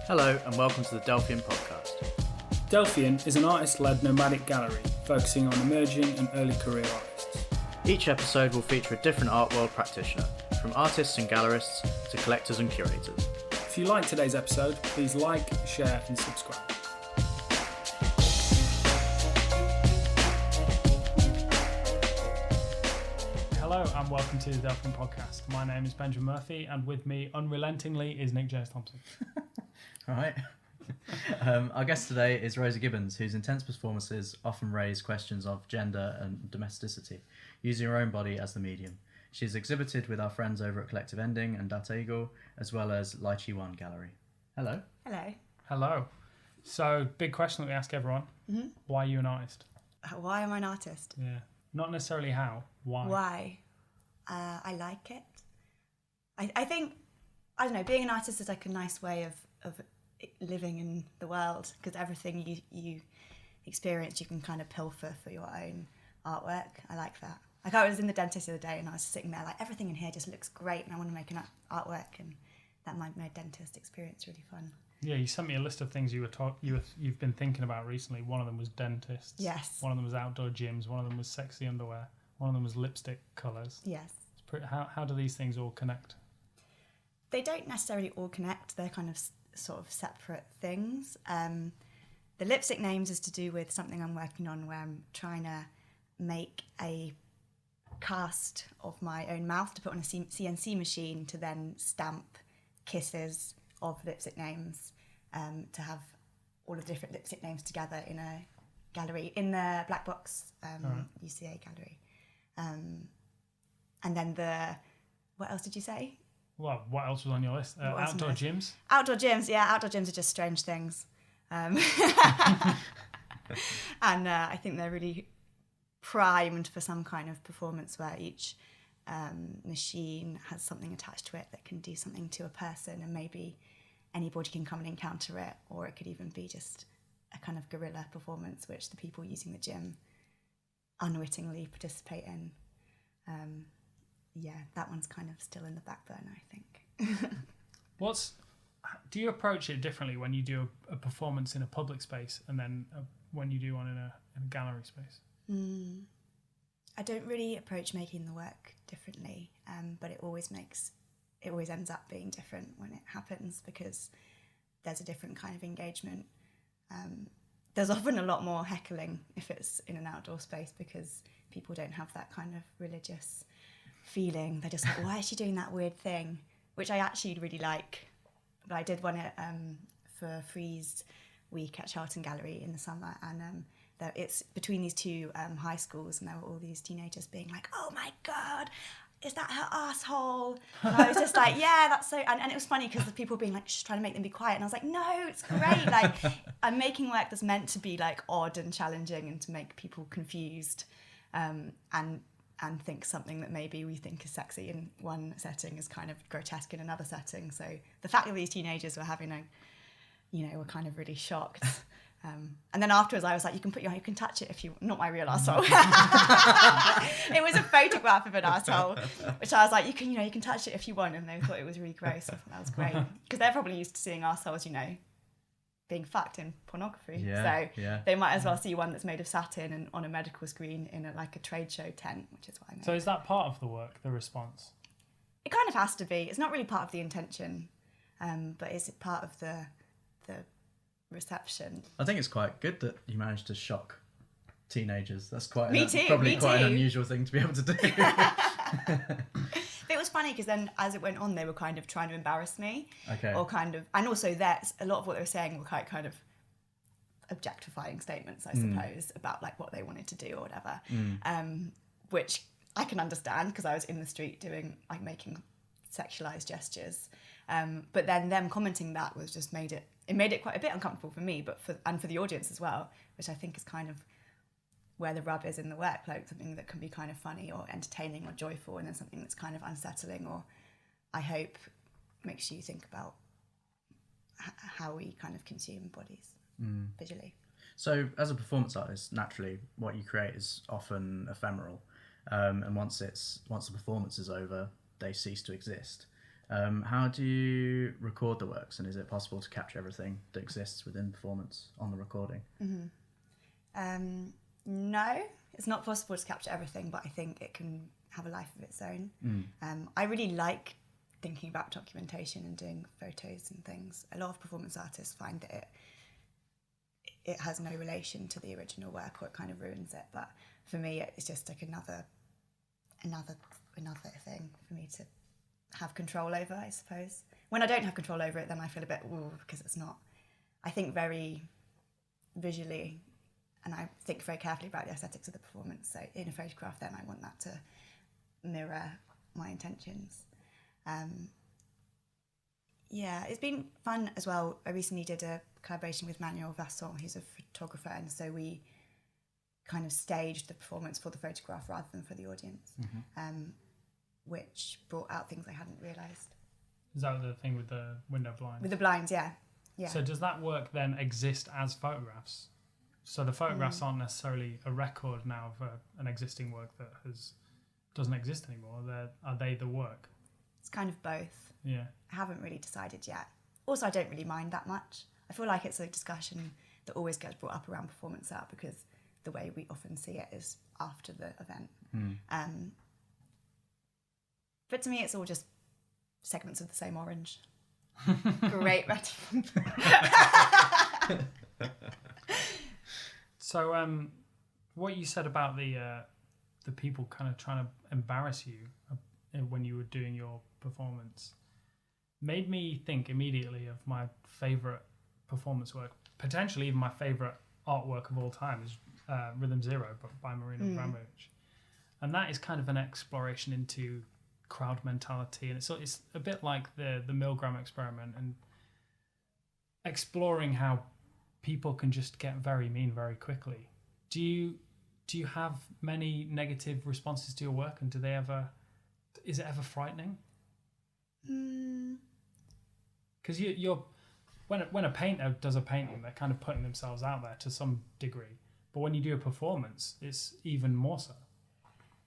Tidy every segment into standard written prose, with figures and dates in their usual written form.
Hello and welcome to the Delphian Podcast. Delphian is an artist-led nomadic gallery focusing on emerging and early career artists. Each episode will feature a different art world practitioner, from artists and gallerists to collectors and curators. If you like today's episode, please like, share and subscribe. Hello and welcome to the Delphian Podcast. My name is Benjamin Murphy and with me, unrelentingly, is Nick James Thompson. All right. Our guest today is Rosie Gibbens, whose intense performances often raise questions of gender and domesticity, using her own body as the medium. She's exhibited with our friends over at Collective Ending and Data Eagle, as well as Lychee One Gallery. Hello. Hello. Hello. So, big question that we ask everyone. Mm-hmm. Why are you an artist? Why am I an artist? Yeah. Not necessarily how. Why? Why? I like it. I think, I don't know, being an artist is like a nice way of living in the world, because everything you experience you can kind of pilfer for your own artwork. I like that. Like I was in the dentist the other day and I was sitting there like everything in here just looks great and I want to make an artwork, and that made my dentist experience really fun. Yeah, you sent me a list of things you've been thinking about recently. One of them was dentists. Yes. One of them was outdoor gyms. One of them was sexy underwear. One of them was lipstick colours. Yes. How do these things all connect? They don't necessarily all connect. They're kind of sort of separate things. The lipstick names is to do with something I'm working on where I'm trying to make a cast of my own mouth to put on a CNC machine to then stamp kisses of lipstick names, to have all of the different lipstick names together in a gallery, in the Black Box UCA gallery. And then what else did you say? Well, what else was on your list? Outdoor gyms? Outdoor gyms, yeah. Outdoor gyms are just strange things. And I think they're really primed for some kind of performance where each machine has something attached to it that can do something to a person, and maybe anybody can come and encounter it, or it could even be just a kind of guerrilla performance which the people using the gym unwittingly participate in. That one's kind of still in the back burner, I think. Do you approach it differently when you do a performance in a public space and then when you do one in a gallery space? I don't really approach making the work differently, but it always ends up being different when it happens, because there's a different kind of engagement. There's often a lot more heckling if it's in an outdoor space, because people don't have that kind of religious feeling. They're just like, why is she doing that weird thing? Which I actually really like. But I did one for Freeze Week at Charlton Gallery in the summer, and it's between these two high schools, and there were all these teenagers being like, oh my God, is that her asshole? And I was just like, yeah, that's so... And it was funny because the people being like, trying to make them be quiet. And I was like, no, it's great. Like, I'm making work that's meant to be like odd and challenging and to make people confused, and think something that maybe we think is sexy in one setting is kind of grotesque in another setting. So the fact that these teenagers were having were kind of really shocked. And then afterwards I was like, you can touch it if you... Not my real arsehole. It was a photograph of an arsehole, which I was like, you can touch it if you want. And they thought it was really gross. I thought that was great. Because they're probably used to seeing arseholes, being fucked in pornography. So they might as well see one that's made of satin and on a medical screen in a trade show tent, which is what I made. So is that part of the work, the response? It kind of has to be. It's not really part of the intention, but it's part of the reception. I think it's quite good that you managed to shock teenagers. That's quite Me an too. unusual thing to be able to do. It was funny because then as it went on, they were kind of trying to embarrass me. Okay. Or kind of, and also that a lot of what they were saying were quite kind of objectifying statements, I suppose, about like what they wanted to do or whatever. Which I can understand because I was in the street making sexualized gestures. But then them commenting that was just made it quite a bit uncomfortable for me, but for the audience as well, which I think is kind of where the rub is in the work, like something that can be kind of funny or entertaining or joyful, and then something that's kind of unsettling or, I hope, makes you think about how we kind of consume bodies visually. So as a performance artist, naturally what you create is often ephemeral, and once the performance is over, they cease to exist. How do you record the works, and is it possible to capture everything that exists within performance on the recording? No, it's not possible to capture everything, but I think it can have a life of its own. I really like thinking about documentation and doing photos and things. A lot of performance artists find that it has no relation to the original work, or it kind of ruins it. But for me, it's just like another thing for me to have control over, I suppose. When I don't have control over it, then I feel a bit because it's not. I think very visually, and I think very carefully about the aesthetics of the performance. So in a photograph, then I want that to mirror my intentions. It's been fun as well. I recently did a collaboration with Manuel Vasson, who's a photographer, and so we kind of staged the performance for the photograph rather than for the audience, which brought out things I hadn't realised. Is that the thing with the window blinds? With the blinds, yeah. So does that work then exist as photographs? So the photographs aren't necessarily a record now of an existing work that doesn't exist anymore. Are they the work? It's kind of both. Yeah. I haven't really decided yet. Also, I don't really mind that much. I feel like it's a discussion that always gets brought up around performance art because the way we often see it is after the event. But to me, it's all just segments of the same orange. Great metaphor. So, what you said about the people kind of trying to embarrass you when you were doing your performance made me think immediately of my favourite performance work, potentially even my favourite artwork of all time is Rhythm Zero by Marina Abramovich. And that is kind of an exploration into crowd mentality, and it's a bit like the Milgram experiment and exploring how people can just get very mean very quickly. Do you have many negative responses to your work, and is it ever frightening? Because you're when a painter does a painting, they're kind of putting themselves out there to some degree, but when you do a performance, it's even more so.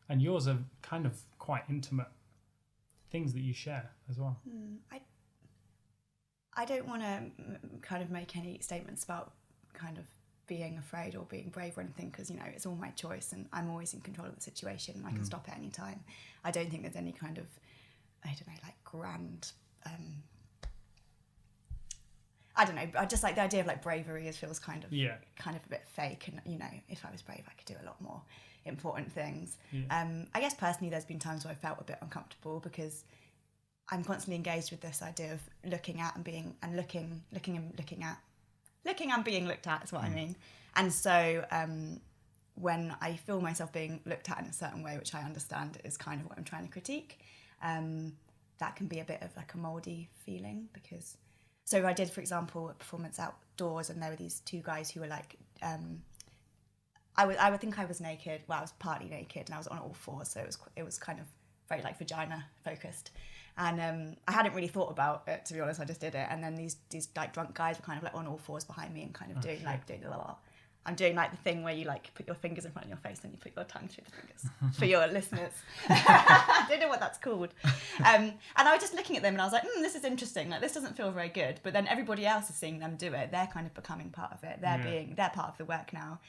And yours are kind of quite intimate things that you share as well. I don't want to kind of make any statements about kind of being afraid or being brave or anything, because, it's all my choice and I'm always in control of the situation and I can stop at any time. I don't think there's any kind of, grand... I don't know. I just like the idea of bravery feels kind of a bit fake. And if I was brave, I could do a lot more important things. I guess personally, there's been times where I felt a bit uncomfortable because I'm constantly engaged with this idea of looking at and being and looking and being looked at is what I mean. And so when I feel myself being looked at in a certain way, which I understand is kind of what I'm trying to critique, that can be a bit of a mouldy feeling because. So I did, for example, a performance outdoors, and there were these two guys who were I would think I was naked. Well, I was partly naked, and I was on all fours, so it was kind of very vagina focused. And I hadn't really thought about it, to be honest. I just did it, and then these drunk guys were kind of on all fours behind me and kind of doing I'm doing the thing where you put your fingers in front of your face and you put your tongue through the fingers for your listeners. I don't know what that's called. And I was just looking at them and I was like, this is interesting. This doesn't feel very good. But then everybody else is seeing them do it. They're kind of becoming part of it. They're part of the work now.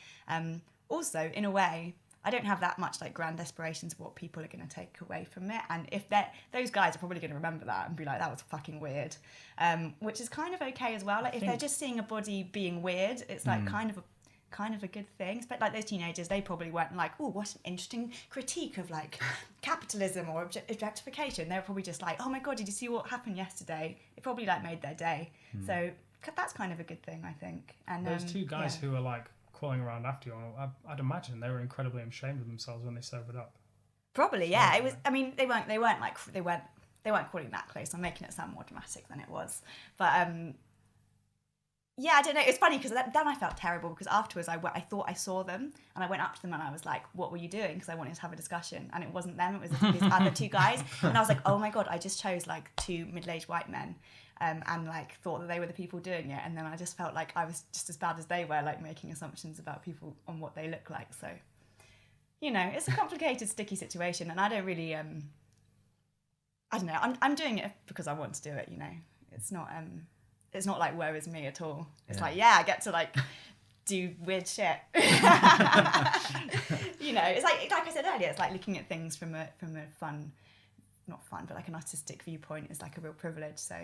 Also, in a way, I don't have that much grand aspirations of what people are going to take away from it. And if those guys are probably going to remember that and be like, that was fucking weird, which is kind of okay as well. If they're just seeing a body being weird, it's kind of a good thing. But those teenagers, they probably weren't oh, what an interesting critique of capitalism or objectification. They were probably just oh my god, did you see what happened yesterday? It probably made their day. So that's kind of a good thing, I think. And those two guys who were crawling around after you, I'd imagine they were incredibly ashamed of themselves when they sobered up. Probably, yeah. It was. I mean, they weren't crawling that close. I'm making it sound more dramatic than it was, but yeah, I don't know. It's funny because then I felt terrible because afterwards I thought I saw them and I went up to them and I was like, what were you doing? Because I wanted to have a discussion and it wasn't them, it was these other two guys. And I was like, oh my God, I just chose two middle-aged white men and thought that they were the people doing it. And then I just felt like I was just as bad as they were, making assumptions about people on what they look like. So, it's a complicated, sticky situation. And I don't really, I don't know. I'm doing it because I want to do it. You know, it's not like woe is me at all. It's like I get to like do weird shit. You know, it's like I said earlier, it's like looking at things from a fun, not fun, but like an artistic viewpoint is like a real privilege. So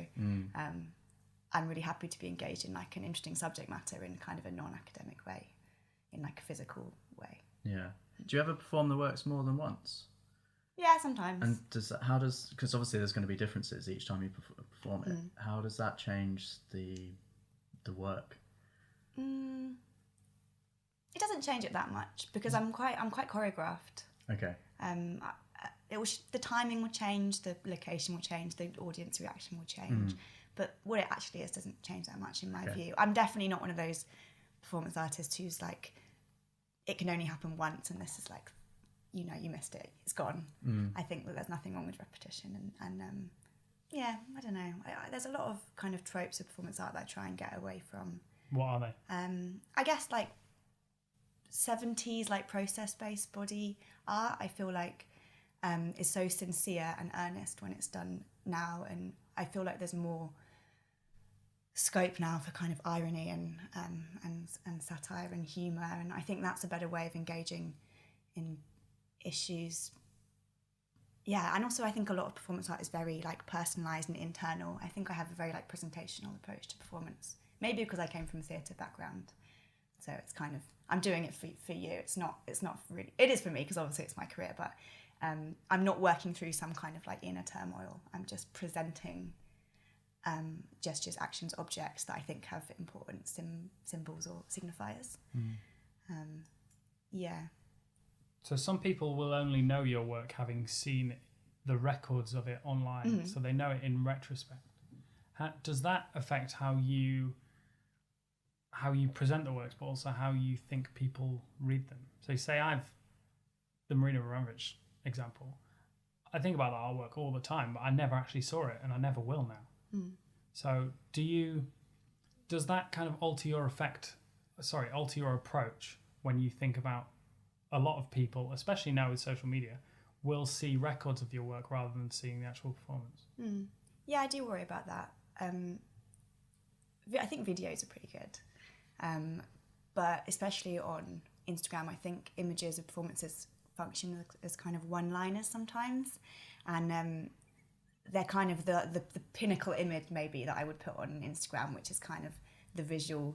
I'm really happy to be engaged in like an interesting subject matter in kind of a non-academic way, in like a physical way. Yeah. Do you ever perform the works more than once? Yeah, sometimes. And because obviously there's going to be differences each time you perform it. How does that change the work? It doesn't change it that much because I'm quite choreographed. Okay. The timing will change, the location will change, the audience reaction will change, but what it actually is doesn't change that much in my view. I'm definitely not one of those performance artists who's like, it can only happen once and this is like, you know, you missed it, it's gone. I think that there's nothing wrong with repetition and I don't know. There's a lot of kind of tropes of performance art that I try and get away from. What are they? I guess like 70s like process-based body art, I feel like is so sincere and earnest when it's done now, and I feel like there's more scope now for kind of irony and satire and humour, and I think that's a better way of engaging in issues. Yeah, and also I think a lot of performance art is very like personalised and internal. I think I have a very like presentational approach to performance, maybe because I came from a theatre background, so it's kind of, I'm doing it for you. It's not really, it is for me because obviously it's my career, but I'm not working through some kind of like inner turmoil. I'm just presenting gestures, actions, objects that I think have important symbols or signifiers. So some people will only know your work having seen the records of it online, so they know it in retrospect. Does that affect how you present the works, but also how you think people read them? So say the Marina Abramovich example, I think about that artwork all the time, but I never actually saw it and I never will now. So does that kind of alter your approach when you think about a lot of people, especially now with social media, will see records of your work rather than seeing the actual performance? Yeah, I do worry about that. I think videos are pretty good. But especially on Instagram, I think images of performances function as kind of one-liners sometimes. And they're kind of the pinnacle image maybe that I would put on Instagram, which is kind of the visual,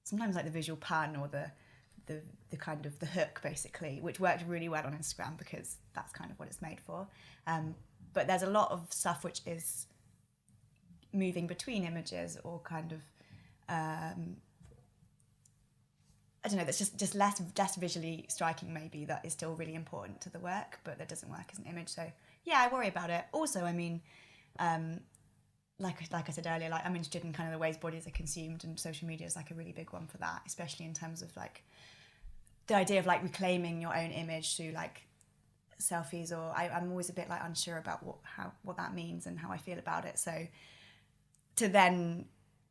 sometimes like the visual pun or the kind of the hook basically, which worked really well on Instagram because that's kind of what it's made for. But there's a lot of stuff which is moving between images or kind of I don't know, that's just less visually striking maybe, that is still really important to the work, but that doesn't work as an image. So yeah, I worry about it. Also, I mean, like I said earlier, like I'm interested in kind of the ways bodies are consumed, and social media is like a really big one for that, especially in terms of like the idea of like reclaiming your own image through like selfies, or I'm always a bit like unsure about what that means and how I feel about it. So to then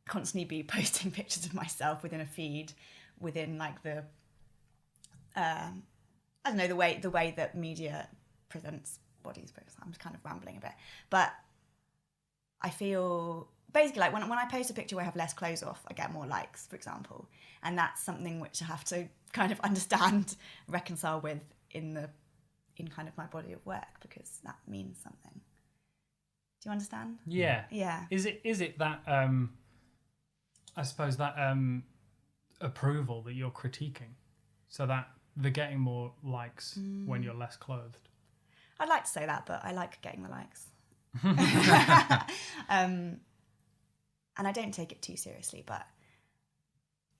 constantly be posting pictures of myself within a feed, within like the I don't know, the way that media presents bodies, but I'm kind of rambling a bit, but I feel basically like when I post a picture where I have less clothes off, I get more likes, for example, and that's something which I have to kind of understand, reconcile with in kind of my body of work, because that means something. Do you understand? Yeah. Yeah. Is it that I suppose that approval that you're critiquing, so that they're getting more likes when you're less clothed? I'd like to say that, but I like getting the likes. And I don't take it too seriously, but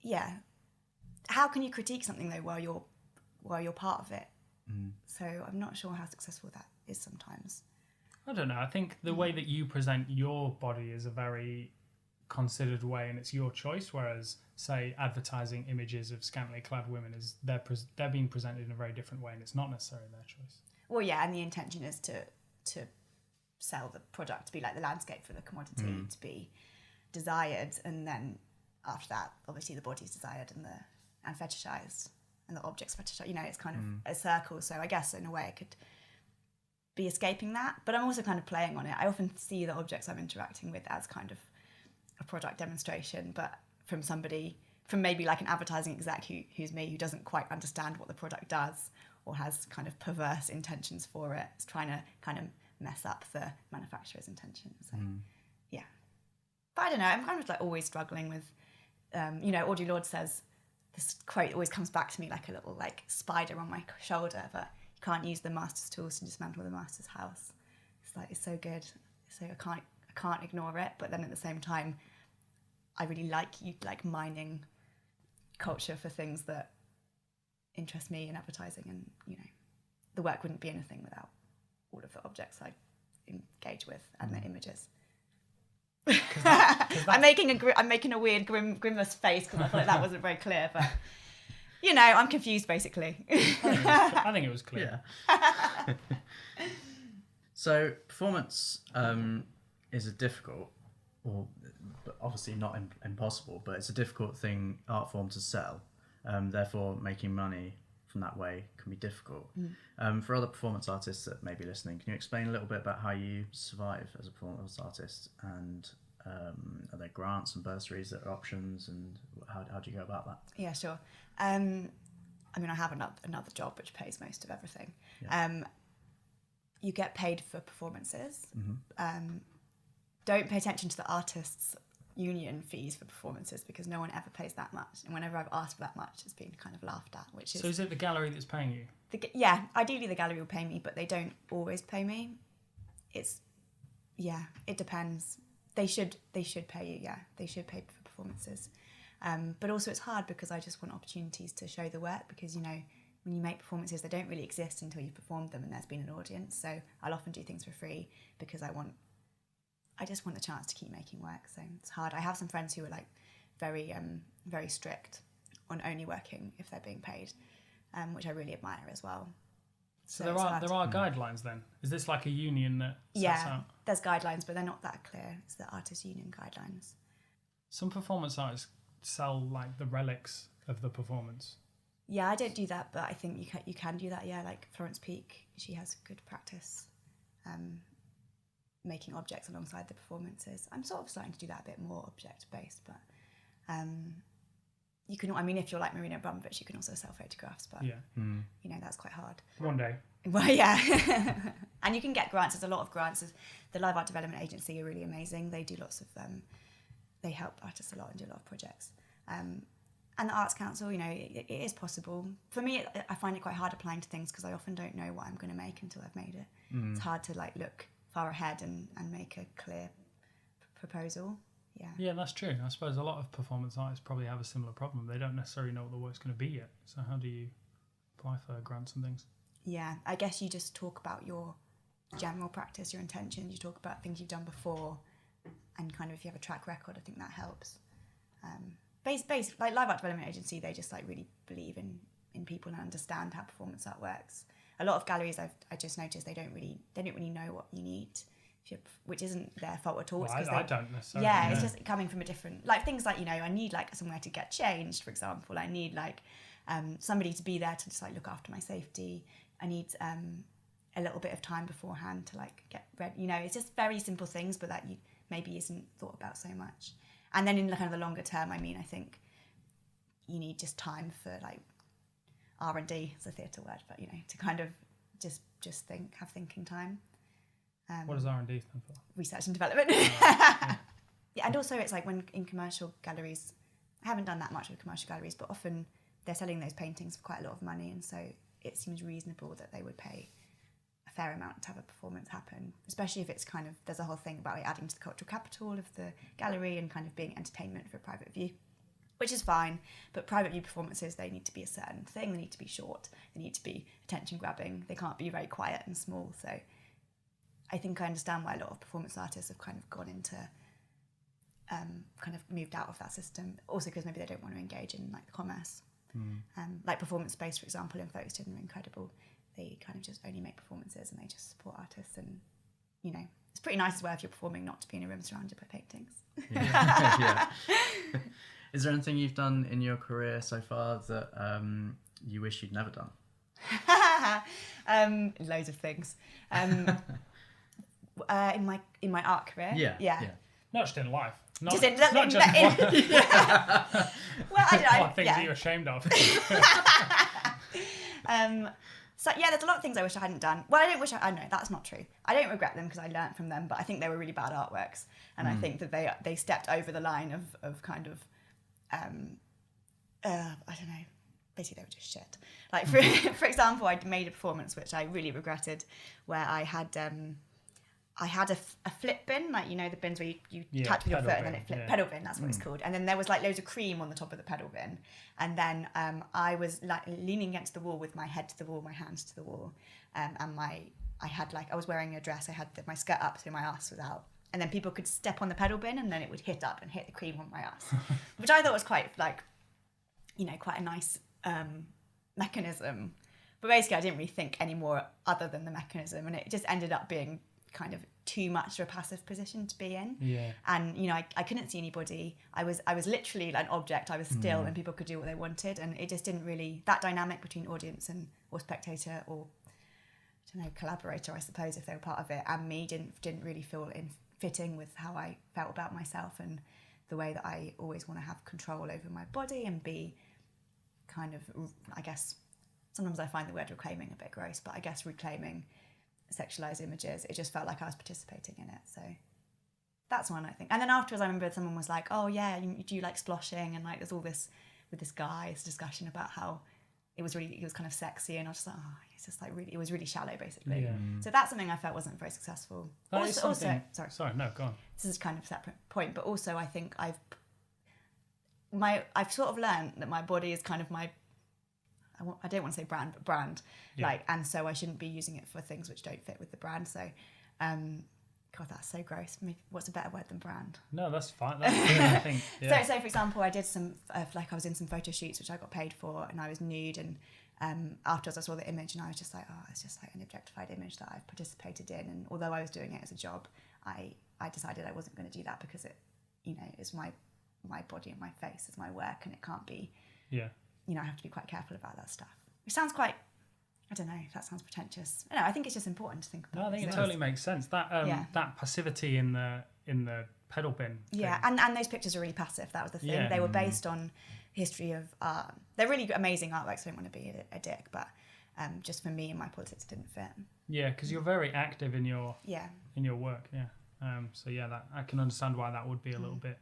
yeah, how can you critique something though while you're part of it? So I'm not sure how successful that is sometimes. I don't know. I think the way that you present your body is a very considered way, and it's your choice, whereas say advertising images of scantily clad women is they're being presented in a very different way, and it's not necessarily their choice. Well, yeah, and the intention is to sell the product, to be like the landscape for the commodity, to be desired, and then after that obviously the body's desired and fetishized and the object's fetishized. You know, it's kind of a circle. So I guess in a way it could be escaping that, but I'm also kind of playing on it. I often see the objects I'm interacting with as kind of a product demonstration, but from maybe like an advertising exec who's me, who doesn't quite understand what the product does or has kind of perverse intentions for it. It's trying to kind of mess up the manufacturer's intention. So yeah, but I don't know, I'm kind of like always struggling with Audre Lorde says, this quote always comes back to me like a little like spider on my shoulder, but you can't use the master's tools to dismantle the master's house. It's like, it's so good, so I can't ignore it, but then at the same time I really like mining culture for things that interest me in advertising, and the work wouldn't be anything without all of the objects I engage with and the images. I'm making a weird grimace face because I thought that wasn't very clear, but I'm confused basically. I think it was clear. Yeah. So performance is a difficult, or obviously not impossible, but it's a difficult art form to sell. Therefore, making money from that way can be difficult. For other performance artists that may be listening, can you explain a little bit about how you survive as a performance artist, and are there grants and bursaries that are options, and how do you go about that? Yeah, sure. I have another job which pays most of everything. Yeah. You get paid for performances. Don't pay attention to the artists' union fees for performances, because no one ever pays that much, and whenever I've asked for that much, it's been kind of laughed at. So is it the gallery that's paying you? Ideally the gallery will pay me, but they don't always pay me. It depends. They should pay you. Yeah, they should pay for performances. But also it's hard because I just want opportunities to show the work, because when you make performances, they don't really exist until you've performed them and there's been an audience. So I'll often do things for free because I just want the chance to keep making work. So it's hard. I have some friends who are like very very strict on only working if they're being paid, which I really admire as well. So there are guidelines then? Is this like a union that sets out? There's guidelines, but they're not that clear. It's the artist union guidelines. Some performance artists sell like the relics of the performance. Yeah, I don't do that, but I think you can do that. Yeah, like Florence Peake, she has good practice making objects alongside the performances. I'm sort of starting to do that a bit more object based, but you can. If you're like Marina Abramovich, you can also sell photographs, but that's quite hard. One day. Well, yeah, and you can get grants. There's a lot of grants. The Live Art Development Agency are really amazing. They do lots of. They help artists a lot and do a lot of projects. And the Arts Council, it is possible. For me, I find it quite hard applying to things because I often don't know what I'm going to make until I've made it. It's hard to look far ahead and make a clear proposal. Yeah, that's true. I suppose a lot of performance artists probably have a similar problem. They don't necessarily know what the work's going to be yet. So how do you apply for grants and things? Yeah, I guess you just talk about your general practice, your intentions. You talk about things you've done before, and kind of if you have a track record, I think that helps. Like Live Art Development Agency, they just really believe in people and understand how performance art works. A lot of galleries I just noticed they don't really know what you need, which isn't their fault at all. Well, I don't necessarily. Yeah, it's just coming from a different things I need somewhere to get changed, for example. I need somebody to be there to just look after my safety. I need a little bit of time beforehand to get ready. It's just very simple things, but that maybe isn't thought about so much. And then in kind of the longer term, I think you need just time for R&D, it's a theatre word, but to kind of just have thinking time. What does R&D stand for? Research and development. Yeah, and also it's when in commercial galleries, I haven't done that much with commercial galleries, but often they're selling those paintings for quite a lot of money, and so it seems reasonable that they would pay a fair amount to have a performance happen, especially if it's there's a whole thing about adding to the cultural capital of the gallery and kind of being entertainment for private view, which is fine. But private view performances, they need to be a certain thing. They need to be short. They need to be attention grabbing. They can't be very quiet and small. So I think I understand why a lot of performance artists have kind of gone into moved out of that system. Also because maybe they don't want to engage in the commerce. Performance space, for example, in Folkestone are incredible. They kind of just only make performances and they just support artists, and it's pretty nice as well if you're performing not to be in a room surrounded by paintings. Yeah. Is there anything you've done in your career so far that you wish you'd never done? Loads of things. In my art career. Yeah. Not just in life. Not Just just well, I don't know. what things are you ashamed of? So yeah, there's a lot of things I wish I hadn't done. Well, I don't wish I know that's not true. I don't regret them because I learnt from them, but I think they were really bad artworks, and I think that they stepped over the line of kind of I don't know. Basically, they were just shit. Like for example, I made a performance which I really regretted, where I had a flip bin, like, you know, the bins where you touch with your foot and then it flips. Pedal bin, that's what it's called. And then there was like loads of cream on the top of the pedal bin. And then I was like leaning against the wall with my head to the wall, my hands to the wall. And I was wearing a dress, I had my skirt up so my ass was out. And then people could step on the pedal bin and then it would hit up and hit the cream on my ass. Which I thought was quite like, you know, quite a nice mechanism. But basically I didn't really think any more other than the mechanism, and it just ended up being kind of too much for a passive position to be in. And you know, I couldn't see anybody. I was literally like an object. I was still, and people could do what they wanted, and it just didn't really, that dynamic between audience or spectator or I don't know, collaborator, I suppose, if they were part of it, and me didn't really feel fitting with how I felt about myself and the way that I always want to have control over my body and be kind of, I guess sometimes I find the word reclaiming a bit gross, but I guess reclaiming sexualized images. It just felt like I was participating in it. So that's one, I think. And then afterwards I remember someone was like, oh yeah, do you like sploshing? And like there's all this with this guy, this discussion about how it was kind of sexy, and I was just like, oh, it's just like really, it was really shallow basically. So that's something I felt wasn't very successful. Also, sorry, no, go on. This is kind of a separate point, but also I think I've sort of learned that my body is kind of my, I don't want to say brand, but brand. Like, and so I shouldn't be using it for things which don't fit with the brand. So, God, that's so gross. Maybe, what's a better word than brand? No, that's fine. That's good, I think. Yeah. So for example, I did some, like I was in some photo shoots which I got paid for, and I was nude, and afterwards I saw the image and I was just like, oh, it's just like an objectified image that I've participated in. And although I was doing it as a job, I decided I wasn't going to do that because it, you know, is my body and my face, is my work, and it can't be. You know, I have to be quite careful about that stuff. Which sounds quite, I don't know if that sounds pretentious. No, I think it's just important to think about. No, I think it totally makes sense. That that passivity in the pedal bin. Yeah, and those pictures are really passive. That was the thing. Yeah. They were based on history of art. They're really amazing artworks. I don't want to be a dick, but just for me and my politics didn't fit. Yeah, because you're very active in your work. Yeah. So yeah, that I can understand why that would be a little bit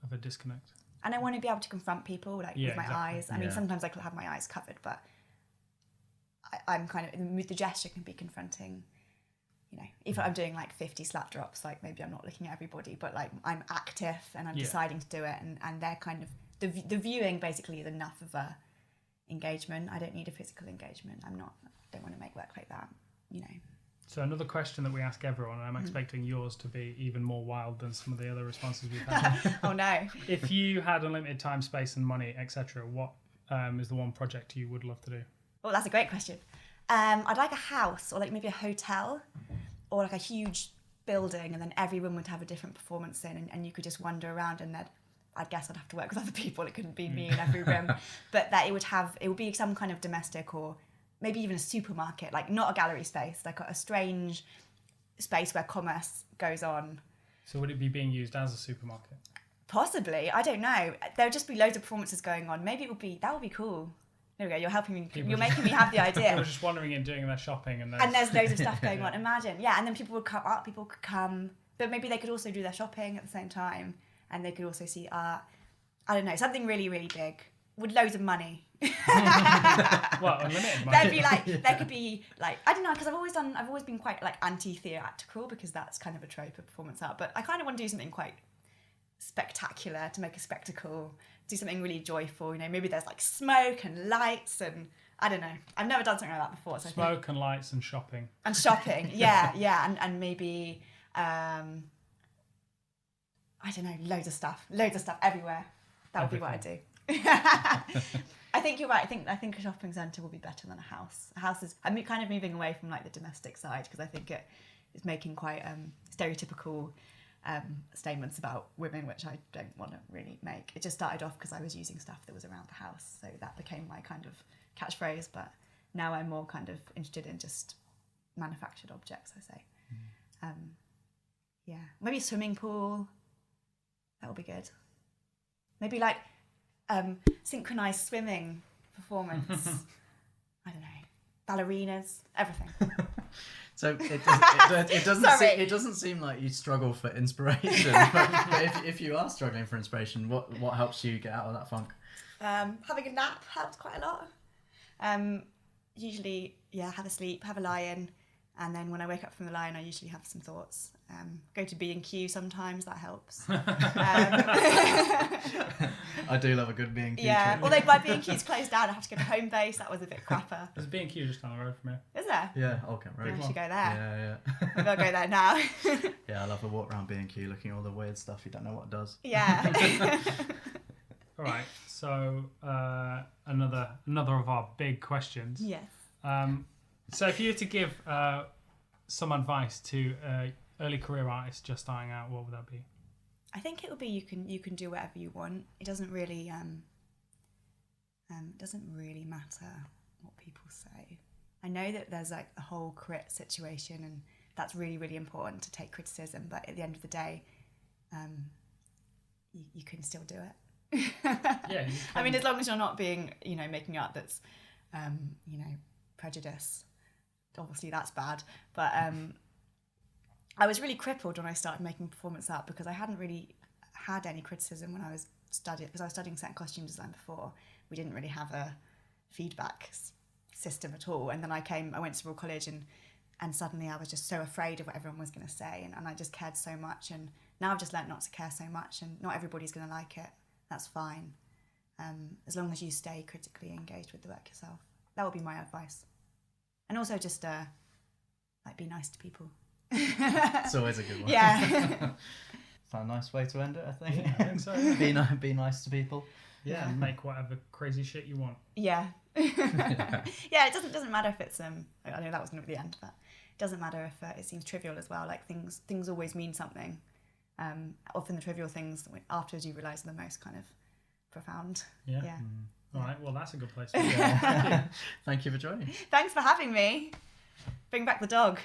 of a disconnect. And I want to be able to confront people with my eyes. I mean, sometimes I could have my eyes covered, but I'm kind of, the gesture can be confronting. You know, if I'm doing like 50 slap drops, like maybe I'm not looking at everybody, but like I'm active and I'm deciding to do it, and they're kind of, the viewing basically is enough of a engagement. I don't need a physical engagement. I don't want to make work like that, you know. So another question that we ask everyone, and I'm expecting yours to be even more wild than some of the other responses we've had. Oh no. If you had unlimited time, space and money, etc., what is the one project you would love to do? Oh, that's a great question. I'd like a house, or like maybe a hotel, or like a huge building, and then every room would have a different performance in, and you could just wander around, and I guess I'd have to work with other people. It couldn't be me in every room, but that it would be some kind of domestic, or maybe even a supermarket, like not a gallery space, like a strange space where commerce goes on. So would it be being used as a supermarket? Possibly, I don't know. There would just be loads of performances going on. Maybe that would be cool. There we go, you're helping me, you're making me have the idea. I was just wandering in doing their shopping and there's loads of stuff going on, imagine. Yeah, and then people would come up, people could come, but maybe they could also do their shopping at the same time, and they could also see art. I don't know, something really, really big, with loads of money. Well, unlimited money. There could be like, I don't know, because I've always been quite like anti-theatrical, because that's kind of a trope of performance art, but I kind of want to do something quite spectacular, to make a spectacle, do something really joyful, you know, maybe there's like smoke and lights, and I don't know, I've never done something like that before. So smoke and lights and shopping. Yeah, and maybe I don't know, loads of stuff everywhere. That would be what I do. I think you're right. I think a shopping centre will be better than a house. A house is, I'm kind of moving away from like the domestic side, because I think it is making quite stereotypical statements about women, which I don't want to really make. It just started off because I was using stuff that was around the house, so that became my kind of catchphrase. But now I'm more kind of interested in just manufactured objects, I say. Yeah, maybe a swimming pool. That would be good. Maybe like synchronized swimming performance. I don't know, ballerinas, everything. So it doesn't seem like you struggle for inspiration. but if you are struggling for inspiration, what helps you get out of that funk? Having a nap helps quite a lot. Usually, have a sleep, have a lie-in, and then when I wake up from the lie-in, I usually have some thoughts. Go to B&Q sometimes, that helps. I do love a good B&Q. Yeah, trip. although my B&Q's closed down, I have to go to home base. That was a bit crapper. There's a B&Q just down the road from here. Is there? Yeah, okay, right. I should go there. Yeah. Maybe I'll go there now. Yeah, I love a walk around B&Q looking at all the weird stuff you don't know what it does. Yeah. All right, so another of our big questions. Yes. So if you were to give some advice to early career artists just starting out, what would that be? I think it would be you can do whatever you want. It doesn't really matter what people say. I know that there's like a whole crit situation, and that's really, really important to take criticism. But at the end of the day, you can still do it. Yeah. I mean, as long as you're not being, making art that's, prejudice. Obviously, that's bad. But I was really crippled when I started making performance art because I hadn't really had any criticism when I was studying, because I was studying set and costume design before. We didn't really have a feedback system at all. And then I went to Royal College and suddenly I was just so afraid of what everyone was going to say. And I just cared so much. And now I've just learnt not to care so much, and not everybody's going to like it. That's fine. As long as you stay critically engaged with the work yourself. That would be my advice. And also just be nice to people. It's always a good one. Yeah. It's a nice way to end it, I think. Yeah, I think so. Yeah. Be nice to people. Yeah, and make whatever crazy shit you want. Yeah. Yeah, it doesn't matter if it's I know that was going to be the end, but it doesn't matter if it seems trivial as well. Like things always mean something. Often the trivial things afterwards you realise are the most kind of profound. Yeah. Yeah. All right, well that's a good place to go. Thank you for joining. Thanks for having me. Bring back the dog.